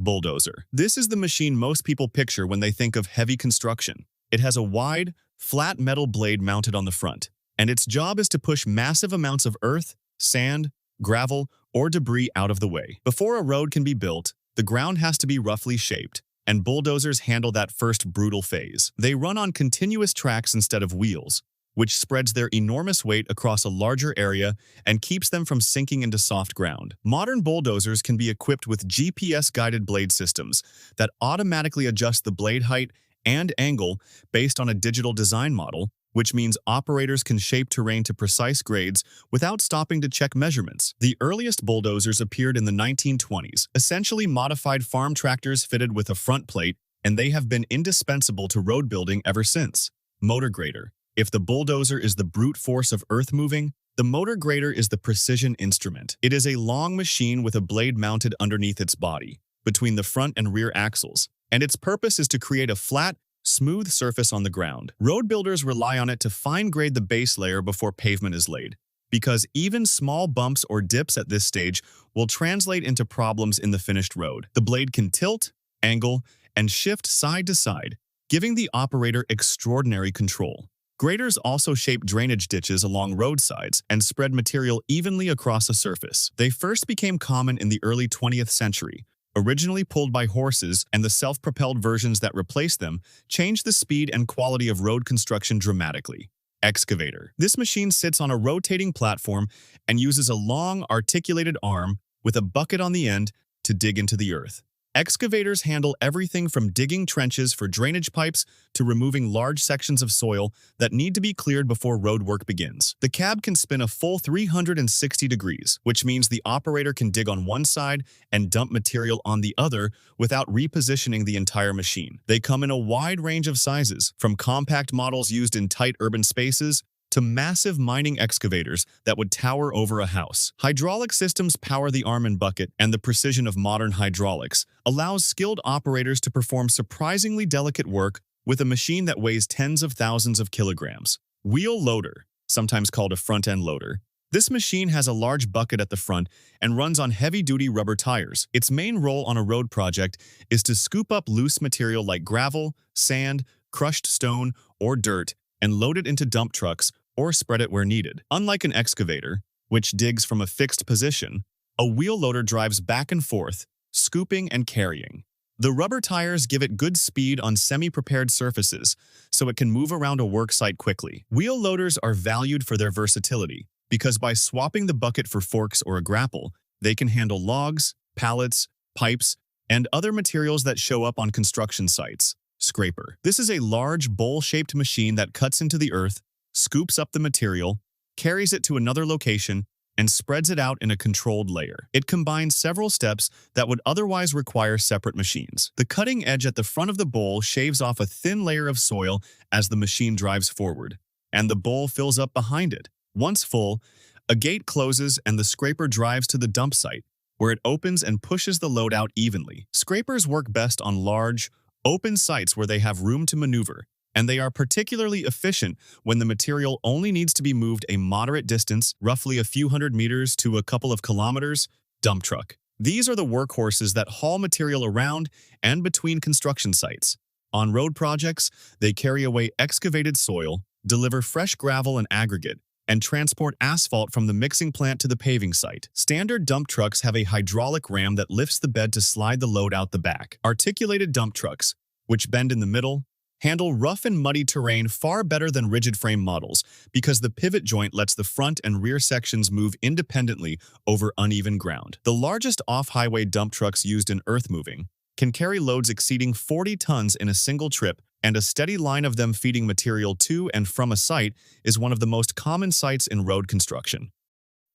Bulldozer. This is the machine most people picture when they think of heavy construction. It has a wide, flat metal blade mounted on the front, and its job is to push massive amounts of earth, sand, gravel, or debris out of the way. Before a road can be built, the ground has to be roughly shaped, and bulldozers handle that first brutal phase. They run on continuous tracks instead of wheels, which spreads their enormous weight across a larger area and keeps them from sinking into soft ground. Modern bulldozers can be equipped with GPS-guided blade systems that automatically adjust the blade height and angle based on a digital design model, which means operators can shape terrain to precise grades without stopping to check measurements. The earliest bulldozers appeared in the 1920s, essentially modified farm tractors fitted with a front plate, and they have been indispensable to road building ever since. Motor grader. If the bulldozer is the brute force of earth moving, the motor grader is the precision instrument. It is a long machine with a blade mounted underneath its body, between the front and rear axles, and its purpose is to create a flat, smooth surface on the ground. Road builders rely on it to fine-grade the base layer before pavement is laid, because even small bumps or dips at this stage will translate into problems in the finished road. The blade can tilt, angle, and shift side to side, giving the operator extraordinary control. Graders also shape drainage ditches along roadsides and spread material evenly across a surface. They first became common in the early 20th century, originally pulled by horses, and the self-propelled versions that replaced them changed the speed and quality of road construction dramatically. Excavator. This machine sits on a rotating platform and uses a long, articulated arm with a bucket on the end to dig into the earth. Excavators handle everything from digging trenches for drainage pipes to removing large sections of soil that need to be cleared before road work begins. The cab can spin a full 360 degrees, which means the operator can dig on one side and dump material on the other without repositioning the entire machine. They come in a wide range of sizes, from compact models used in tight urban spaces to massive mining excavators that would tower over a house. Hydraulic systems power the arm and bucket, and the precision of modern hydraulics allows skilled operators to perform surprisingly delicate work with a machine that weighs tens of thousands of kilograms. Wheel loader, sometimes called a front-end loader. This machine has a large bucket at the front and runs on heavy-duty rubber tires. Its main role on a road project is to scoop up loose material like gravel, sand, crushed stone, or dirt and load it into dump trucks or spread it where needed. Unlike an excavator, which digs from a fixed position, a wheel loader drives back and forth, scooping and carrying. The rubber tires give it good speed on semi-prepared surfaces, so it can move around a work site quickly. Wheel loaders are valued for their versatility, because by swapping the bucket for forks or a grapple, they can handle logs, pallets, pipes, and other materials that show up on construction sites. Scraper. This is a large, bowl-shaped machine that cuts into the earth, scoops up the material, carries it to another location, and spreads it out in a controlled layer. It combines several steps that would otherwise require separate machines. The cutting edge at the front of the bowl shaves off a thin layer of soil as the machine drives forward, and the bowl fills up behind it. Once full, a gate closes and the scraper drives to the dump site, where it opens and pushes the load out evenly. Scrapers work best on large, open sites where they have room to maneuver, and they are particularly efficient when the material only needs to be moved a moderate distance, roughly a few hundred meters to a couple of kilometers. Dump truck. These are the workhorses that haul material around and between construction sites. On road projects, they carry away excavated soil, deliver fresh gravel and aggregate, and transport asphalt from the mixing plant to the paving site. Standard dump trucks have a hydraulic ram that lifts the bed to slide the load out the back. Articulated dump trucks, which bend in the middle, handle rough and muddy terrain far better than rigid frame models because the pivot joint lets the front and rear sections move independently over uneven ground. The largest off-highway dump trucks used in earth moving can carry loads exceeding 40 tons in a single trip, and a steady line of them feeding material to and from a site is one of the most common sights in road construction.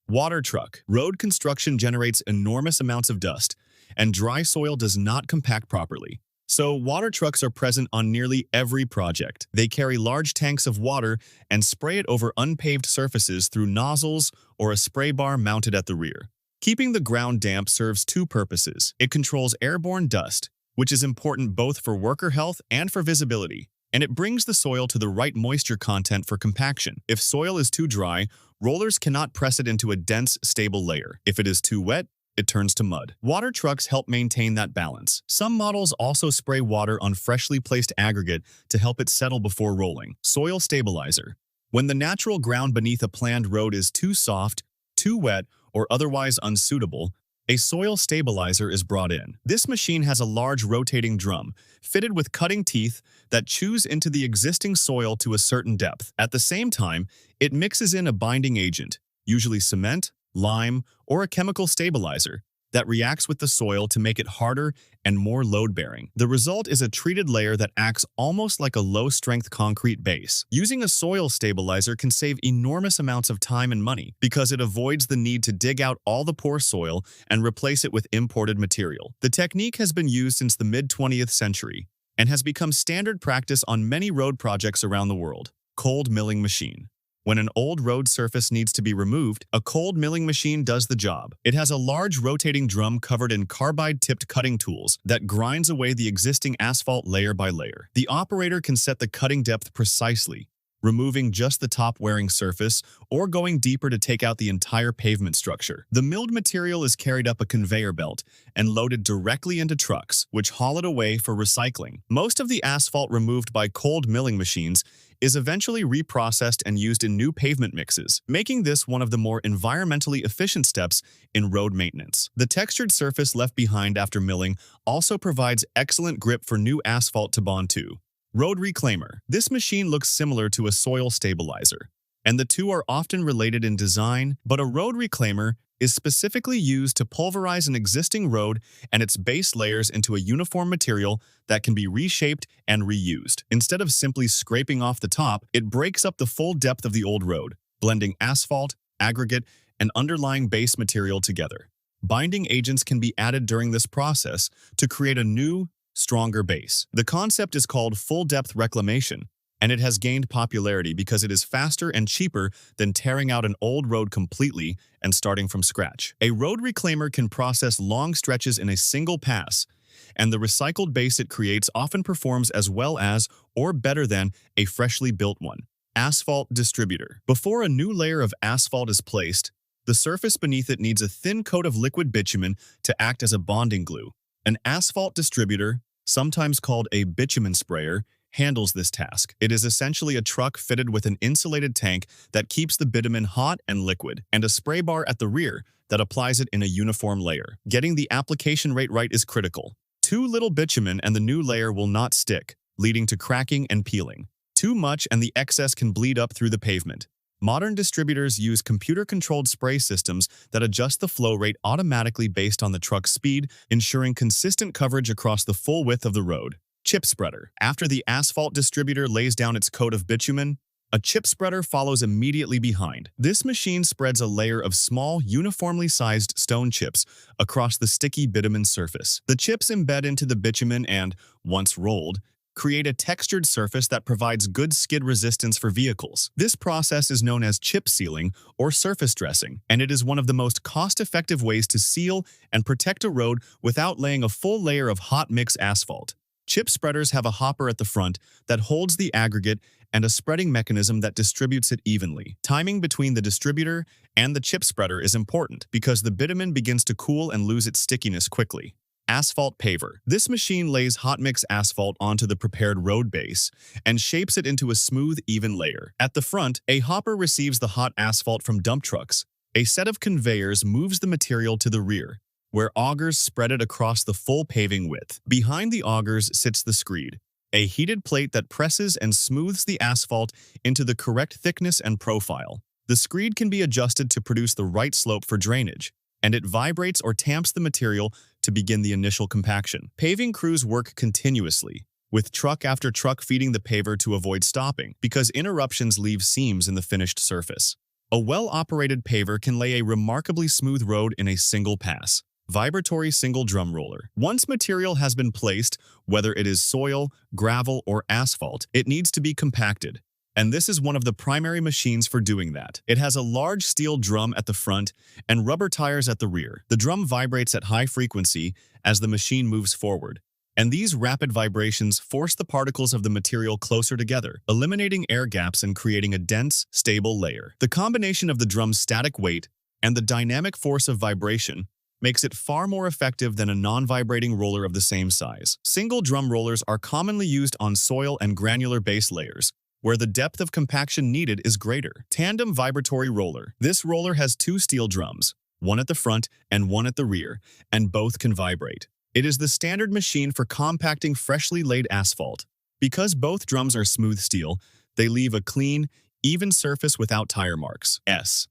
Water truck. Road construction generates enormous amounts of dust, and dry soil does not compact properly. So water trucks are present on nearly every project. They carry large tanks of water and spray it over unpaved surfaces through nozzles or a spray bar mounted at the rear. Keeping the ground damp serves two purposes. It controls airborne dust, which is important both for worker health and for visibility, and it brings the soil to the right moisture content for compaction. If soil is too dry, rollers cannot press it into a dense, stable layer. If it is too wet, it turns to mud. Water trucks help maintain that balance. Some models also spray water on freshly placed aggregate to help it settle before rolling. Soil stabilizer. When the natural ground beneath a planned road is too soft, too wet, or otherwise unsuitable, a soil stabilizer is brought in. This machine has a large rotating drum, fitted with cutting teeth that chews into the existing soil to a certain depth. At the same time, it mixes in a binding agent, usually cement, lime, or a chemical stabilizer, that reacts with the soil to make it harder and more load-bearing. The result is a treated layer that acts almost like a low-strength concrete base. Using a soil stabilizer can save enormous amounts of time and money because it avoids the need to dig out all the poor soil and replace it with imported material. The technique has been used since the mid-20th century and has become standard practice on many road projects around the world. Cold milling machine. When an old road surface needs to be removed, a cold milling machine does the job. It has a large rotating drum covered in carbide-tipped cutting tools that grinds away the existing asphalt layer by layer. The operator can set the cutting depth precisely, removing just the top-wearing surface or going deeper to take out the entire pavement structure. The milled material is carried up a conveyor belt and loaded directly into trucks, which haul it away for recycling. Most of the asphalt removed by cold milling machines is eventually reprocessed and used in new pavement mixes, making this one of the more environmentally efficient steps in road maintenance. The textured surface left behind after milling also provides excellent grip for new asphalt to bond to. Road reclaimer. This machine looks similar to a soil stabilizer, and the two are often related in design, but a road reclaimer is specifically used to pulverize an existing road and its base layers into a uniform material that can be reshaped and reused. Instead of simply scraping off the top, it breaks up the full depth of the old road, blending asphalt, aggregate, and underlying base material together. Binding agents can be added during this process to create a new, stronger base. The concept is called full-depth reclamation, and it has gained popularity because it is faster and cheaper than tearing out an old road completely and starting from scratch. A road reclaimer can process long stretches in a single pass, and the recycled base it creates often performs as well as or better than a freshly built one. Asphalt Distributor. Before a new layer of asphalt is placed, the surface beneath it needs a thin coat of liquid bitumen to act as a bonding glue. An asphalt distributor, sometimes called a bitumen sprayer, handles this task. It is essentially a truck fitted with an insulated tank that keeps the bitumen hot and liquid, and a spray bar at the rear that applies it in a uniform layer. Getting the application rate right is critical. Too little bitumen and the new layer will not stick, leading to cracking and peeling. Too much and the excess can bleed up through the pavement. Modern distributors use computer-controlled spray systems that adjust the flow rate automatically based on the truck's speed, ensuring consistent coverage across the full width of the road. Chip spreader. After the asphalt distributor lays down its coat of bitumen, a chip spreader follows immediately behind. This machine spreads a layer of small, uniformly sized stone chips across the sticky bitumen surface. The chips embed into the bitumen and, once rolled, create a textured surface that provides good skid resistance for vehicles. This process is known as chip sealing or surface dressing, and it is one of the most cost-effective ways to seal and protect a road without laying a full layer of hot mix asphalt. Chip spreaders have a hopper at the front that holds the aggregate and a spreading mechanism that distributes it evenly. Timing between the distributor and the chip spreader is important because the bitumen begins to cool and lose its stickiness quickly. Asphalt Paver. This machine lays hot mix asphalt onto the prepared road base and shapes it into a smooth, even layer. At the front, a hopper receives the hot asphalt from dump trucks. A set of conveyors moves the material to the rear, where augers spread it across the full paving width. Behind the augers sits the screed, a heated plate that presses and smooths the asphalt into the correct thickness and profile. The screed can be adjusted to produce the right slope for drainage, and it vibrates or tamps the material to begin the initial compaction. Paving crews work continuously, with truck after truck feeding the paver to avoid stopping, because interruptions leave seams in the finished surface. A well-operated paver can lay a remarkably smooth road in a single pass. Vibratory single drum roller. Once material has been placed, whether it is soil, gravel, or asphalt, it needs to be compacted. And this is one of the primary machines for doing that. It has a large steel drum at the front and rubber tires at the rear. The drum vibrates at high frequency as the machine moves forward, and these rapid vibrations force the particles of the material closer together, eliminating air gaps and creating a dense, stable layer. The combination of the drum's static weight and the dynamic force of vibration makes it far more effective than a non-vibrating roller of the same size. Single drum rollers are commonly used on soil and granular base layers, where the depth of compaction needed is greater. Tandem Vibratory Roller. This roller has two steel drums, one at the front and one at the rear, and both can vibrate. It is the standard machine for compacting freshly laid asphalt. Because both drums are smooth steel, they leave a clean, even surface without tire marks.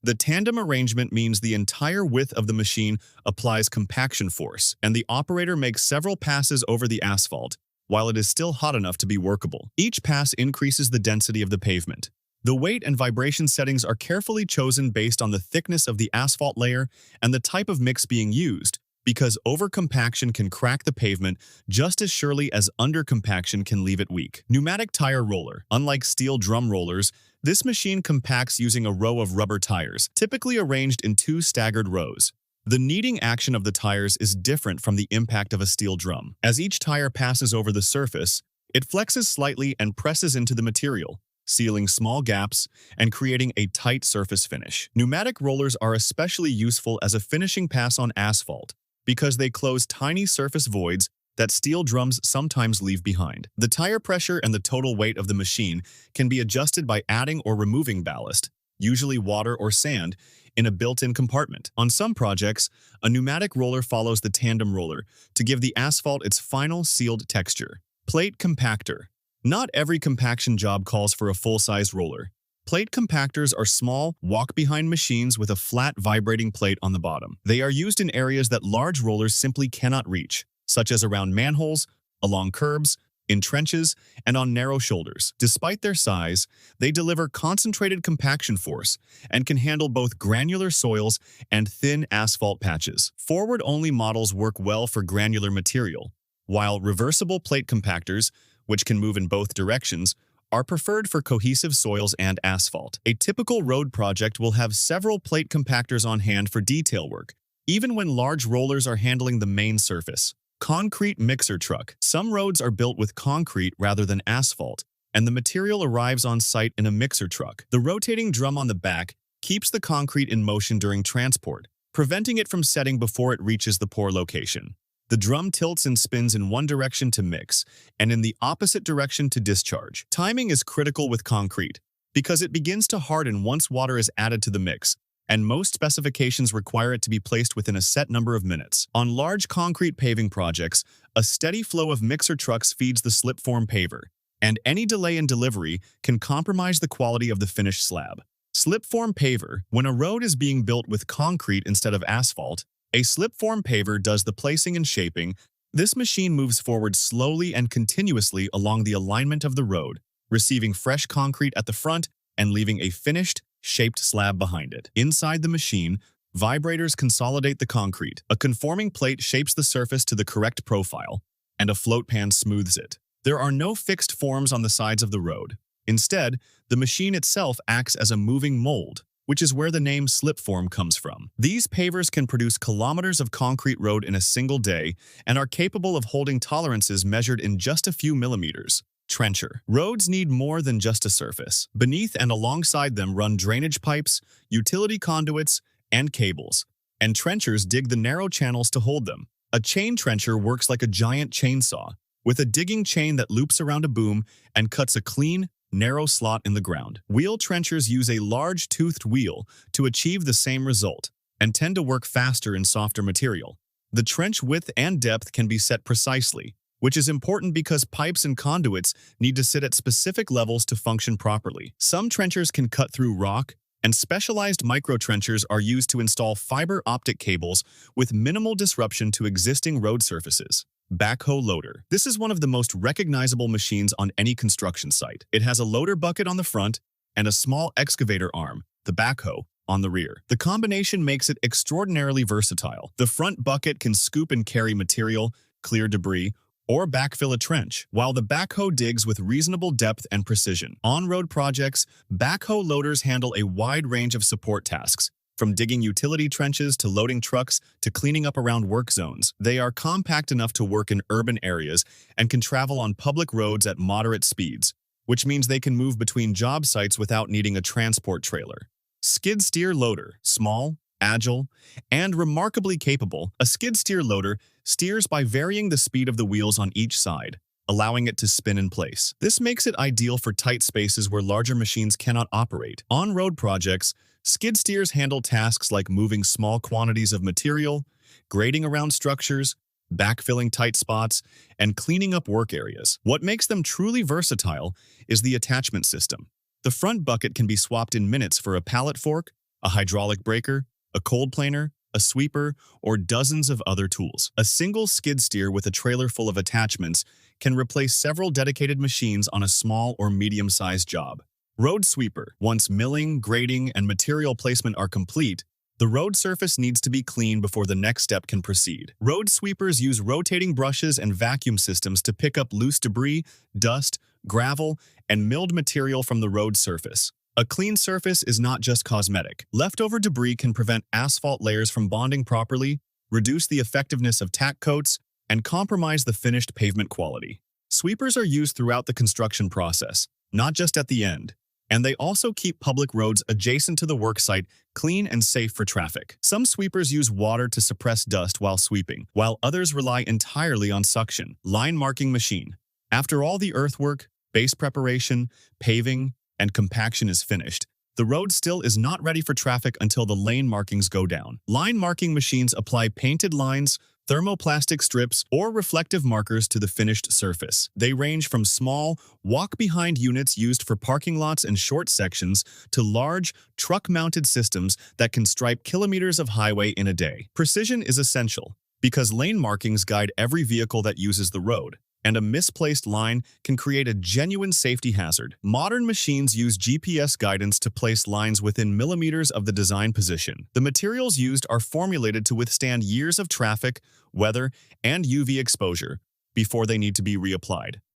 The tandem arrangement means the entire width of the machine applies compaction force, and the operator makes several passes over the asphalt, while it is still hot enough to be workable. Each pass increases the density of the pavement. The weight and vibration settings are carefully chosen based on the thickness of the asphalt layer and the type of mix being used, because overcompaction can crack the pavement just as surely as undercompaction can leave it weak. Pneumatic tire roller. Unlike steel drum rollers, this machine compacts using a row of rubber tires, typically arranged in two staggered rows. The kneading action of the tires is different from the impact of a steel drum. As each tire passes over the surface, it flexes slightly and presses into the material, sealing small gaps and creating a tight surface finish. Pneumatic rollers are especially useful as a finishing pass on asphalt because they close tiny surface voids that steel drums sometimes leave behind. The tire pressure and the total weight of the machine can be adjusted by adding or removing ballast, usually water or sand, in a built-in compartment. On some projects, a pneumatic roller follows the tandem roller to give the asphalt its final sealed texture. Plate compactor. Not every compaction job calls for a full-size roller. Plate compactors are small, walk-behind machines with a flat, vibrating plate on the bottom. They are used in areas that large rollers simply cannot reach, such as around manholes, along curbs, in trenches, and on narrow shoulders. Despite their size, they deliver concentrated compaction force and can handle both granular soils and thin asphalt patches. Forward-only models work well for granular material, while reversible plate compactors, which can move in both directions, are preferred for cohesive soils and asphalt. A typical road project will have several plate compactors on hand for detail work, even when large rollers are handling the main surface. Concrete mixer truck. Some roads are built with concrete rather than asphalt, and the material arrives on site in a mixer truck. The rotating drum on the back keeps the concrete in motion during transport, preventing it from setting before it reaches the pour location. The drum tilts and spins in one direction to mix, and in the opposite direction to discharge. Timing is critical with concrete, because it begins to harden once water is added to the mix, and most specifications require it to be placed within a set number of minutes. On large concrete paving projects, a steady flow of mixer trucks feeds the Slipform Paver, and any delay in delivery can compromise the quality of the finished slab. Slipform Paver. When a road is being built with concrete instead of asphalt, a Slipform Paver does the placing and shaping. This machine moves forward slowly and continuously along the alignment of the road, receiving fresh concrete at the front and leaving a finished, shaped slab behind it. Inside the machine, vibrators consolidate the concrete. A conforming plate shapes the surface to the correct profile, and a float pan smooths it. There are no fixed forms on the sides of the road. Instead, the machine itself acts as a moving mold, which is where the name Slipform comes from. These pavers can produce kilometers of concrete road in a single day and are capable of holding tolerances measured in just a few millimeters. Trencher. Roads need more than just a surface. Beneath and alongside them run drainage pipes, utility conduits, and cables, and trenchers dig the narrow channels to hold them. A chain trencher works like a giant chainsaw, with a digging chain that loops around a boom and cuts a clean, narrow slot in the ground. Wheel trenchers use a large toothed wheel to achieve the same result, and tend to work faster in softer material. The trench width and depth can be set precisely, which is important because pipes and conduits need to sit at specific levels to function properly. Some trenchers can cut through rock, and specialized micro-trenchers are used to install fiber optic cables with minimal disruption to existing road surfaces. Backhoe Loader. This is one of the most recognizable machines on any construction site. It has a loader bucket on the front and a small excavator arm, the backhoe, on the rear. The combination makes it extraordinarily versatile. The front bucket can scoop and carry material, clear debris, or backfill a trench, while the backhoe digs with reasonable depth and precision. On-road projects, backhoe loaders handle a wide range of support tasks, from digging utility trenches to loading trucks to cleaning up around work zones. They are compact enough to work in urban areas and can travel on public roads at moderate speeds, which means they can move between job sites without needing a transport trailer. Skid steer loader. Small, agile, and remarkably capable. A skid steer loader steers by varying the speed of the wheels on each side, allowing it to spin in place. This makes it ideal for tight spaces where larger machines cannot operate. On road projects, skid steers handle tasks like moving small quantities of material, grading around structures, backfilling tight spots, and cleaning up work areas. What makes them truly versatile is the attachment system. The front bucket can be swapped in minutes for a pallet fork, a hydraulic breaker, a cold planer, a sweeper, or dozens of other tools. A single skid steer with a trailer full of attachments can replace several dedicated machines on a small or medium-sized job. Road sweeper. Once milling, grading, and material placement are complete, the road surface needs to be cleaned before the next step can proceed. Road sweepers use rotating brushes and vacuum systems to pick up loose debris, dust, gravel, and milled material from the road surface. A clean surface is not just cosmetic. Leftover debris can prevent asphalt layers from bonding properly, reduce the effectiveness of tack coats, and compromise the finished pavement quality. Sweepers are used throughout the construction process, not just at the end, and they also keep public roads adjacent to the worksite clean and safe for traffic. Some sweepers use water to suppress dust while sweeping, while others rely entirely on suction. Line marking machine. After all the earthwork, base preparation, paving, and compaction is finished, the road still is not ready for traffic until the lane markings go down. Line marking machines apply painted lines, thermoplastic strips, or reflective markers to the finished surface. They range from small, walk-behind units used for parking lots and short sections to large, truck-mounted systems that can stripe kilometers of highway in a day. Precision is essential because lane markings guide every vehicle that uses the road, and a misplaced line can create a genuine safety hazard. Modern machines use GPS guidance to place lines within millimeters of the design position. The materials used are formulated to withstand years of traffic, weather, and UV exposure before they need to be reapplied.